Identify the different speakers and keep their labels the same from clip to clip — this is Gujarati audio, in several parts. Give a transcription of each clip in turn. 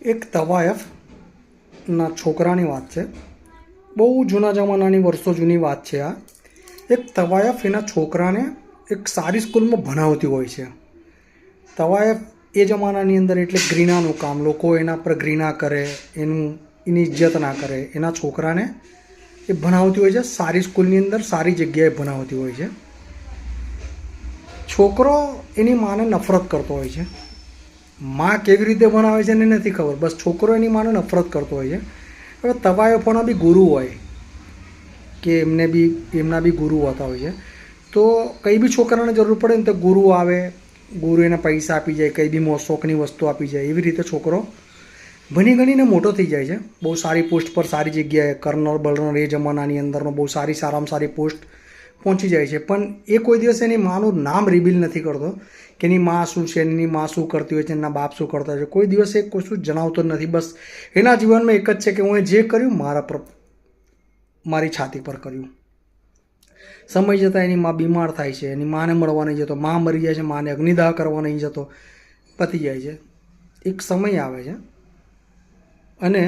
Speaker 1: એક તવાયફના છોકરાની વાત છે. બહુ જૂના જમાનાની વર્ષો જૂની વાત છે આ. એક તવાયફ એના છોકરાને એક સારી સ્કૂલમાં ભણાવતી હોય છે. તવાયફ એ જમાનાની અંદર એટલે ઘૃણાનું કામ, લોકો એના પર ઘૃણા કરે, એની ઇજ્જત ના કરે. એના છોકરાને એ ભણાવતી હોય છે, સારી સ્કૂલની અંદર સારી જગ્યાએ ભણાવતી હોય છે. છોકરો એની માને નફરત કરતો હોય છે. માં કેવી રીતે ભણાવે છે એને નથી ખબર, બસ છોકરો એની માને નફરત કરતો હોય છે. હવે તવાયફોના બી ગુરુ હોય કે એમના બી ગુરુ હોતા હોય છે. તો કંઈ બી છોકરાને જરૂર પડે ને તો ગુરુ આવે, ગુરુ એને પૈસા આપી જાય, કંઈ બી મોશોકની વસ્તુ આપી જાય. એવી રીતે છોકરો ભણી ગણીને મોટો થઈ જાય છે. બહુ સારી પોસ્ટ પર, સારી જગ્યાએ, કર્નલ બર્નલ એ જમાનાની અંદરનો બહુ સારામાં સારી પોસ્ટ પહોંચી જાય છે. પણ એ કોઈ દિવસ એની માનું નામ રિવીલ નથી કરતો કે એની માં શું છે, એની માં શું કરતી હોય છે, એના બાપ શું કરતા હોય છે. કોઈ દિવસ એ કશું જણાવતો જ નથી. બસ એના જીવનમાં એક જ છે કે હું જે કર્યું મારી છાતી પર કર્યું. સમય જતાં એની માં બીમાર થાય છે, એની માને મળવા નહીં જતો, માં મરી જાય છે, માને અગ્નિદાહ કરવા નહીં જતો, પતી જાય છે. એક સમય આવે છે અને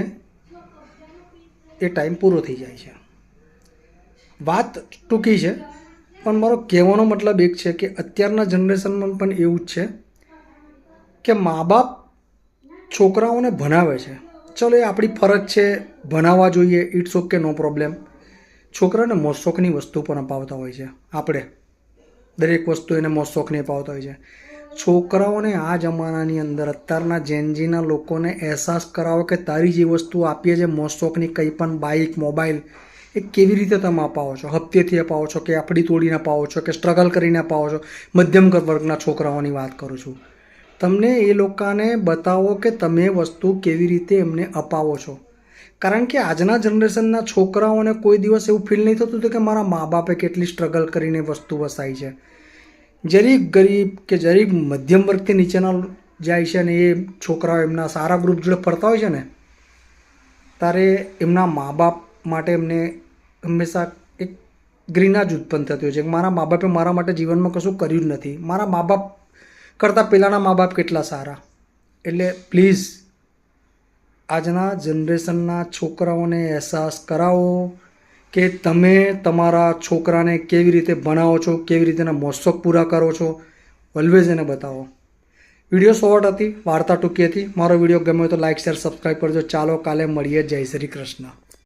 Speaker 1: એ ટાઈમ પૂરો થઈ જાય છે. વાત ટૂંકી છે, પણ મારો કહેવાનો મતલબ એક છે કે અત્યારના જનરેશનમાં પણ એવું જ છે કે મા બાપ છોકરાઓને ભણાવે છે. ચલો એ આપણી ફરજ છે, ભણાવવા જોઈએ, ઇટ્સ ઓકે, નો પ્રોબ્લેમ. છોકરાને મોશોકની વસ્તુ પણ અપાવતા હોય છે. આપણે દરેક વસ્તુ એને મોશોકની અપાવતા હોય છે. છોકરાઓને આ જમાનાની અંદર અત્યારના જેનજીના લોકોને અહેસાસ કરાવો કે તારી જે વસ્તુ આપીએ છે મોશોકની, કંઈ પણ બાઇક, મોબાઈલ, એ કેવી રીતે તમે અપાવો છો. હપ્તેથી અપાવો છો કે આપડી તોડીને અપાવો છો કે સ્ટ્રગલ કરીને અપાવો છો. મધ્યમ વર્ગના છોકરાઓની વાત કરું છું. તમને એ લોકોને બતાવો કે તમે વસ્તુ કેવી રીતે એમને અપાવો છો. કારણ કે આજના જનરેશનના છોકરાઓને કોઈ દિવસ એવું ફીલ નહીં થતું કે મારા મા બાપે કેટલી સ્ટ્રગલ કરીને વસ્તુ વસાવી છે. જરીક ગરીબ કે જરીક મધ્યમ વર્ગથી નીચેના જાય છે ને એ છોકરાઓ એમના સારા ગ્રુપ જોડે ફરતા હોય છે ને, ત્યારે એમના મા બાપ માટે એમને હંમેશા એક ઘૃણા જ ઉત્પન્ન થતી હોય છે કે મારા મા બાપે મારા માટે જીવનમાં કશું કર્યું જ નથી. મારા મા બાપ કરતાં પહેલાંના મા બાપ કેટલા સારા. એટલે પ્લીઝ આજના જનરેશનના છોકરાઓને અહેસાસ કરાવો કે તમે તમારા છોકરાને કેવી રીતે ભણાવો છો, કેવી રીતે એના મોશોક પૂરા કરો છો. ઓલવેઝ એને બતાવો. વિડીયો શોર્ટ હતી, વાર્તા ટૂંકી હતી. મારો વિડીયો ગમ્યો તો લાઇક, શેર, સબસ્ક્રાઈબ કરજો. ચાલો કાલે મળીએ. જય શ્રી કૃષ્ણ.